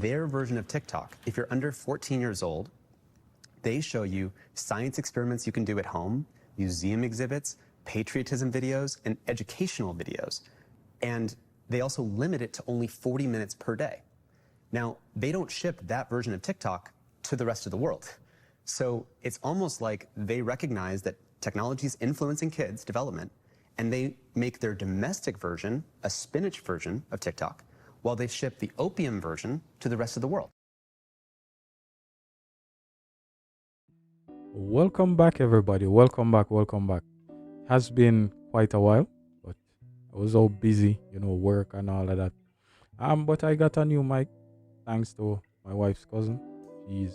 their version of TikTok. If you're under 14 years old, they show you science experiments you can do at home, museum exhibits, patriotism videos, and educational videos. And they also limit it to only 40 minutes per day. Now, they don't ship that version of TikTok to the rest of the world. So it's almost like they recognize that technology is influencing kids' development, and they make their domestic version a spinach version of TikTok, while they ship the opium version to the rest of the world. Welcome back, everybody. Welcome back. Has been quite a while, but I was all busy, work and all of that. But I got a new mic thanks to my wife's cousin. She's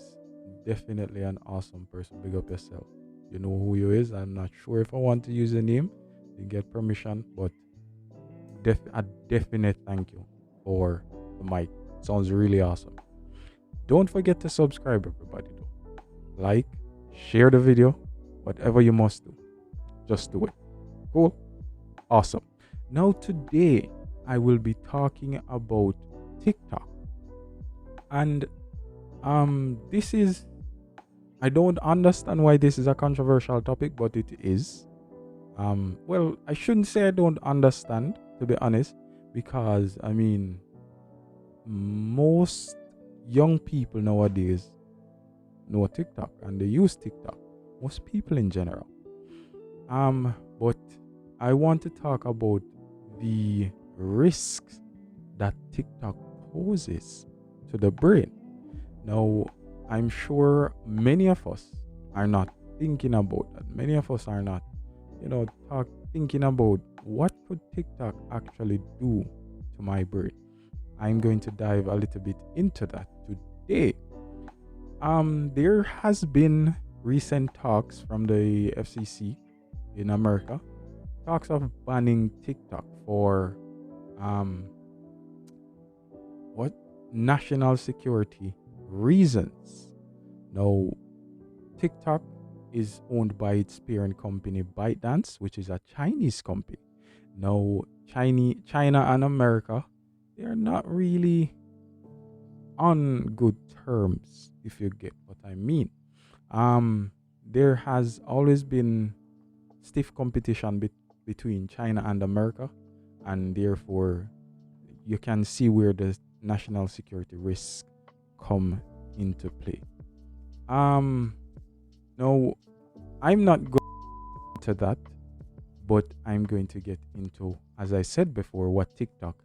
definitely an awesome person. Big up yourself. You know who you is. I'm not sure if I want to use the name. Didn't get permission, but a definite thank you for the mic. Sounds really awesome. Don't forget to subscribe, everybody. Though. Like, share the video, whatever you must do. Just do it. Cool? Awesome. Now today, I will be talking about TikTok. And I don't understand why this is a controversial topic, but it is. Well, I shouldn't say I don't understand, to be honest, because, most young people nowadays know TikTok and they use TikTok. Most people in general. But I want to talk about the risks that TikTok poses to the brain. Now, I'm sure many of us are not thinking about that. Many of us are not, thinking about what could TikTok actually do to my brain. I'm going to dive a little bit into that today. There has been recent talks from the FCC in America, talks of banning TikTok for national security reasons. Now, TikTok is owned by its parent company ByteDance, which is a Chinese company. Now, China and America, they are not really on good terms, if you get what I mean. There has always been stiff competition between China and America, and therefore you can see where the national security risks come into play. Now, I'm not going into that, but I'm going to get into, as I said before, what TikTok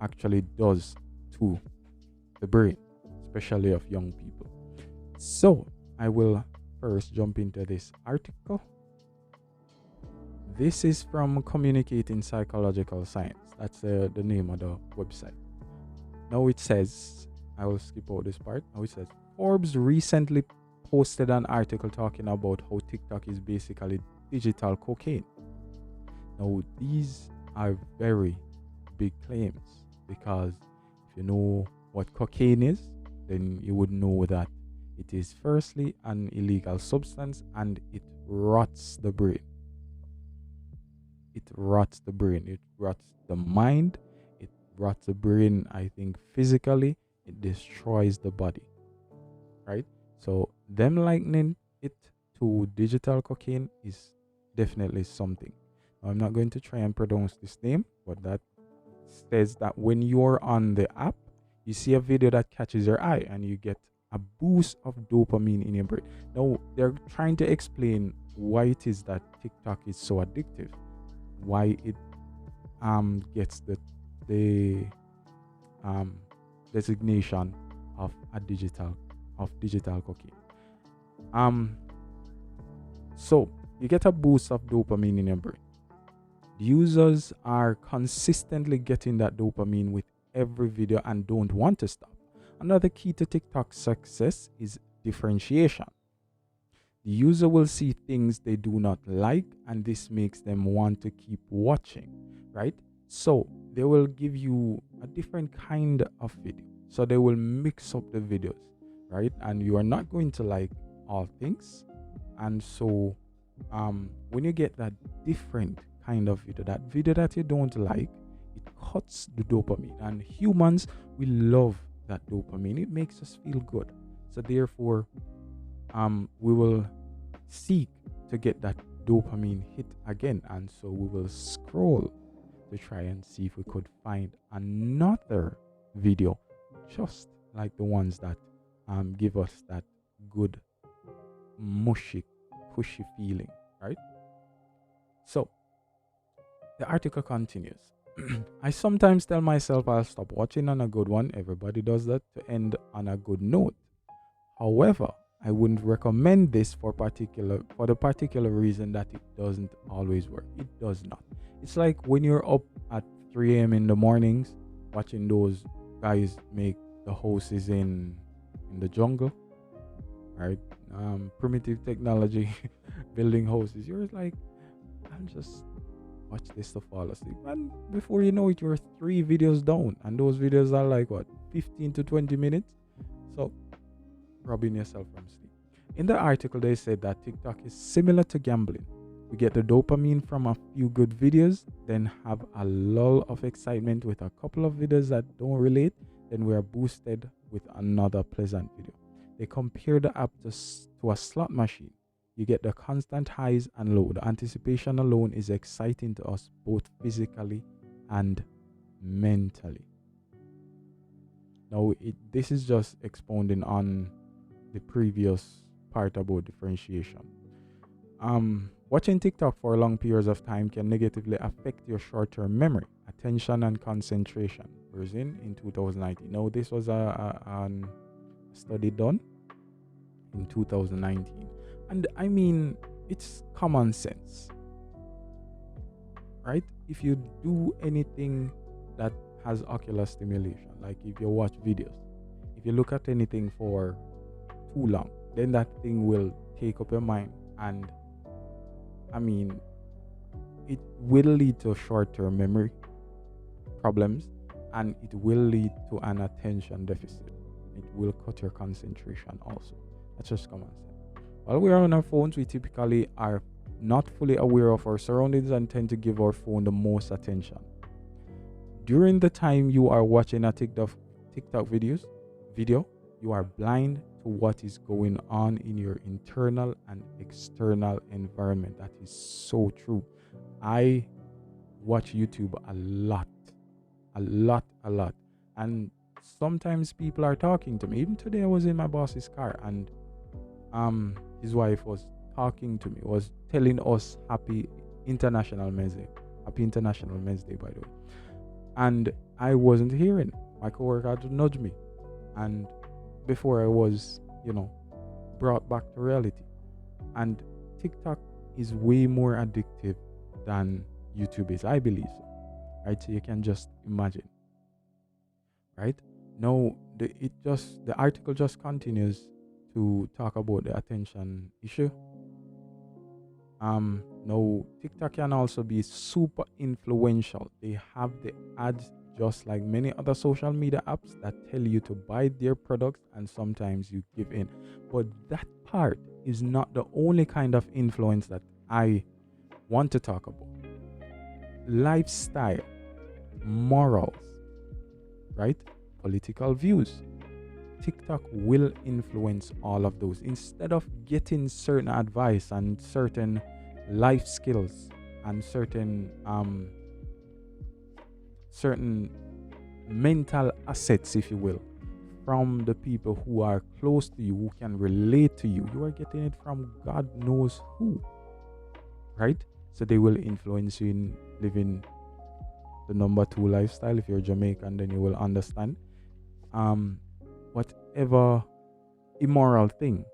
actually does to the brain, especially of young people. So I will first jump into this article. This is from Communicating Psychological Science. That's the name of the website. Now it says, I will skip out this part. Now it says, Forbes recently posted an article talking about how TikTok is basically digital cocaine. Now these are very big claims, because if you know what cocaine is, then you would know that it is firstly an illegal substance and it rots the brain. It rots the brain. It rots the mind. It rots the brain, I think, physically. It destroys the body. Right? So them likening it to digital cocaine is definitely something. Now, I'm not going to try and pronounce this name, but that says that when you're on the app, you see a video that catches your eye and you get a boost of dopamine in your brain. Now, they're trying to explain why it is that TikTok is so addictive, why it gets the designation of digital cocaine. So you get a boost of dopamine in your brain. The users are consistently getting that dopamine with every video and don't want to stop. Another key to TikTok's success is differentiation. The user will see things they do not like, and this makes them want to keep watching, right? So they will give you a different kind of video. So they will mix up the videos, right? And you are not going to like all things. And so when you get that different kind of video that you don't like, It cuts the dopamine, and humans, we love that dopamine. It makes us feel good. So therefore, we will seek to get that dopamine hit again, and so we will scroll to try and see if we could find another video just like the ones that give us that good mushy pushy feeling, right? So the article continues. I sometimes tell myself I'll stop watching on a good one. Everybody does that, to end on a good note. However, I wouldn't recommend this for the particular reason that it doesn't always work. It does not. It's like when you're up at 3 a.m. in the mornings watching those guys make the houses in the jungle, right? Primitive technology, building houses. You're like, I'm just watch this to fall asleep, and before you know it, you're 3 videos down, and those videos are like what, 15 to 20 minutes. So robbing yourself from sleep. In the article, they said that TikTok is similar to gambling. We get the dopamine from a few good videos, then have a lull of excitement with a couple of videos that don't relate, then we are boosted with another pleasant video. They compare the app to a slot machine. You get the constant highs and lows. The anticipation alone is exciting to us, both physically and mentally. Now, this is just expounding on the previous part about differentiation. Watching TikTok for long periods of time can negatively affect your short-term memory, attention, and concentration. Whereas in 2019. Now, this was a study done in 2019. And I mean, it's common sense, right? If you do anything that has ocular stimulation, like if you watch videos, if you look at anything for too long, then that thing will take up your mind, and I mean, it will lead to short-term memory problems, and it will lead to an attention deficit. It will cut your concentration also. That's just common sense. While we are on our phones, we typically are not fully aware of our surroundings and tend to give our phone the most attention. During the time you are watching a TikTok video, you are blind to what is going on in your internal and external environment. That is so true. I watch YouTube a lot. And sometimes people are talking to me. Even today I was in my boss's car, and his wife was talking to me, was telling us Happy International Men's Day. Happy International Men's Day, by the way. And I wasn't hearing. My coworker had to nudge me. And before I was, brought back to reality. And TikTok is way more addictive than YouTube is. I believe so. Right? So you can just imagine. Right? Now, the article just continues to talk about the attention issue. Now, TikTok can also be super influential. They have the ads just like many other social media apps that tell you to buy their products, and sometimes you give in. But that part is not the only kind of influence that I want to talk about. Lifestyle, morals, right? Political views. TikTok will influence all of those. Instead of getting certain advice and certain life skills and certain mental assets, if you will, from the people who are close to you, who can relate to you, you are getting it from God knows who, right? So they will influence you in living the number 2 lifestyle. If you're Jamaican, then you will understand. Whatever immoral thing,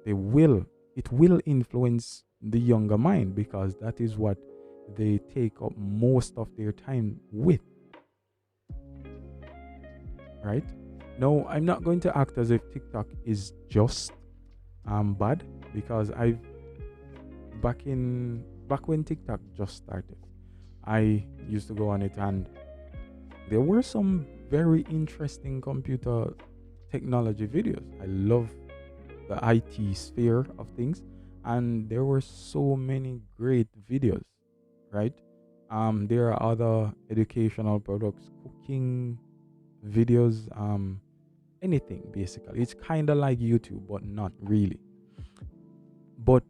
it will influence the younger mind, because that is what they take up most of their time with, right? No, I'm not going to act as if TikTok is just bad, because back when TikTok just started, I used to go on it, and there were some very interesting computer technology videos. I love the IT sphere of things, and there were so many great videos, right? There are other educational products, cooking videos, anything basically. It's kind of like YouTube, but not really. But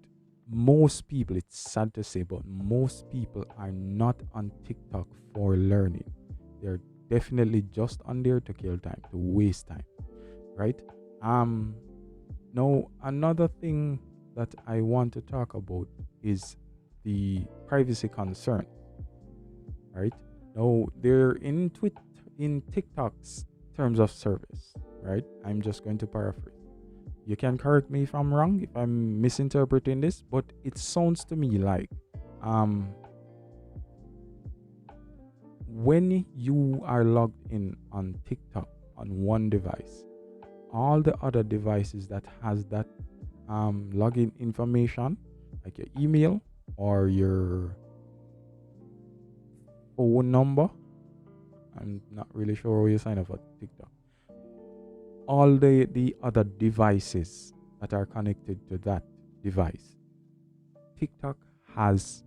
most people, it's sad to say, but most people are not on TikTok for learning. They're definitely just on there to kill time, to waste time, right? Now another thing that I want to talk about is the privacy concern, right? Now they're in TikTok's terms of service, right? I'm just going to paraphrase. You can correct me if I'm wrong, if I'm misinterpreting this, but it sounds to me like when you are logged in on TikTok on one device, all the other devices that has that login information, like your email or your phone number, I'm not really sure how you sign up for TikTok. All the other devices that are connected to that device, TikTok has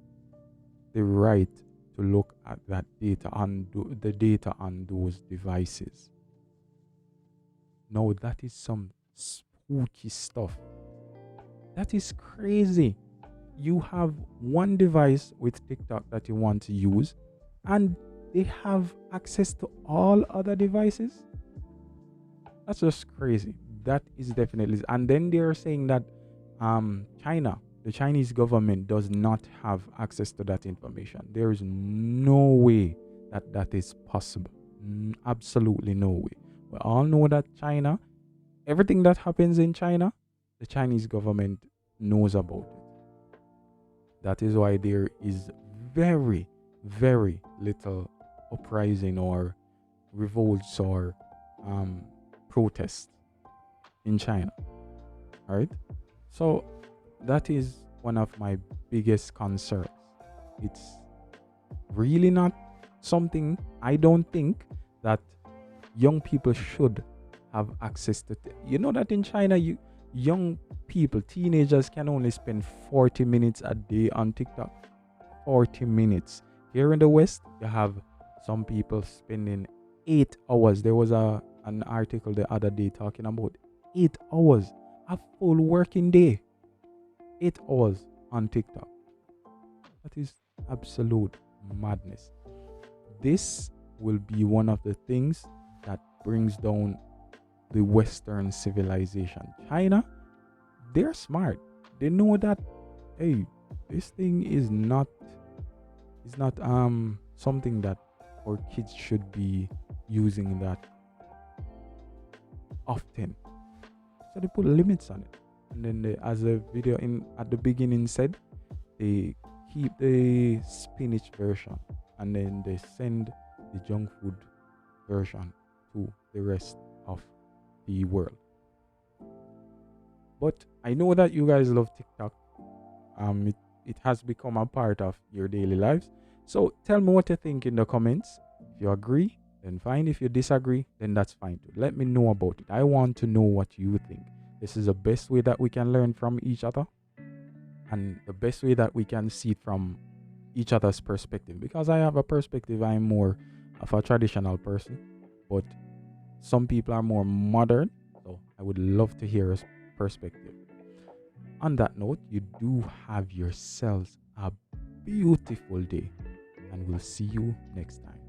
the right to look at that data on the data on those devices. Now that is some spooky stuff. That is crazy. You have one device with TikTok that you want to use, and they have access to all other devices. That's just crazy. That is definitely. And then they are saying that China, the Chinese government, does not have access to that information. There is no way that that is possible. Absolutely no way. We all know that China, everything that happens in China, the Chinese government knows about it. That is why there is very, very little uprising or revolts or protests in China. All right. So that is one of my biggest concerns. It's really not something I don't think that young people should have access to. You know that in China, young people, teenagers can only spend 40 minutes a day on TikTok. 40 minutes. Here in the West, you have some people spending 8 hours. There was an article the other day talking about 8 hours, a full working day. 8 hours on TikTok. That is absolute madness. This will be one of the things that brings down the Western civilization. China, they're smart. They know that, hey, this thing is not something that our kids should be using that often. So they put limits on it. And then they, as a video at the beginning said, they keep the spinach version and then they send the junk food version to the rest of the world. But I know that you guys love TikTok. It has become a part of your daily lives. So tell me what you think in the comments. If you agree, then fine. If you disagree, then that's fine too. Let me know about it. I want to know what you think. This is the best way that we can learn from each other, and the best way that we can see it from each other's perspective. Because I have a perspective, I'm more of a traditional person, but some people are more modern. So I would love to hear a perspective. On that note, you do have yourselves a beautiful day, and we'll see you next time.